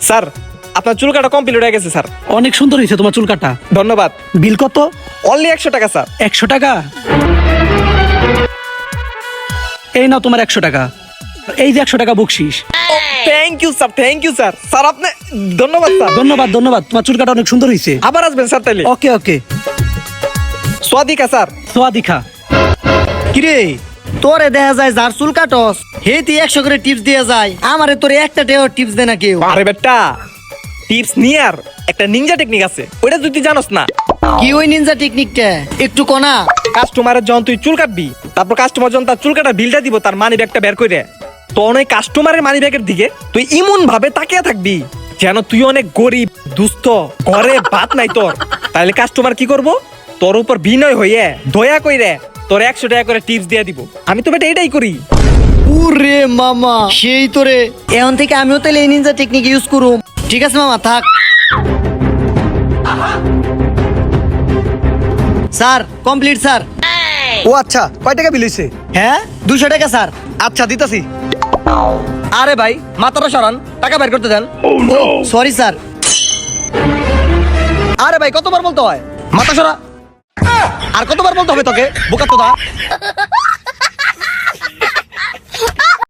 Sir আপনার চুল কাটা কমপ্লিট হয়ে গেছে স্যার। অনেক সুন্দর হয়েছে তোমার চুল কাটা। ধন্যবাদ। বিল কত? অনলি 100 টাকা স্যার। 100 টাকা? এই নাও তোমার 100 টাকা। এই যে 100 টাকা বকশিস। Thank you sir, thank you sir. Sir আপনি ধন্যবাদ স্যার। ধন্যবাদ ধন্যবাদ, তোমার চুল কাটা অনেক সুন্দর হয়েছে। আবার আসবেন স্যার তাইলে। ওকে ওকে। স্বাদিকা স্যার। সোয়াদিখা। কিরে তোরে দেখা যায় যার চুল কাটস হেতি 100 করে টিপস দিয়ে যায়, আমারে তোরে একটা টিপস দে না কেউ। আরে বেটা, টিপস নিয়ার একটা নিনজা টেকনিক আছে, ওইটা যদি জানোস না। কি ওই নিনজা টেকনিকটা একটু কোনা। কাস্টমারের যখন তুই চুল কাটবি, তারপর কাস্টমার যখন তার চুল কাটার বিলটা দিব তার মানি ব্যাগটা বের করে, তখন ওই কাস্টমারের মানি ব্যাগের দিকে তুই এমন ভাবে তাকিয়ে থাকবি যেন তুই অনেক গরিব দুস্থ, ঘরে ভাত নাই তোর। তাহলে কাস্টমার কি করব, তোর উপর বিনয় হইয়ে দয়া কইরে তোর 100 টাকা করে টিপস দিয়ে দিব। আমি তো বেটা এটাই করি। ওরে মামা সেই তোরে, এখন থেকে আমিও তাহলে এই নিনজা টেকনিক ইউজ করুম। ঠিক আছে মামা থাক। Sir complete sir. ও আচ্ছা, কয় টাকা বিল হইছে? হ্যাঁ 200 টাকা স্যার। আচ্ছা দিতাছি। আরে ভাই মাথাটা সরান, টাকা বের করতে দেন। Sorry sir. আরে ভাই কতবার বলতে হয়, মাথা সরা। আর কতবার বলতে হবে তোকে, বোকা তোদা।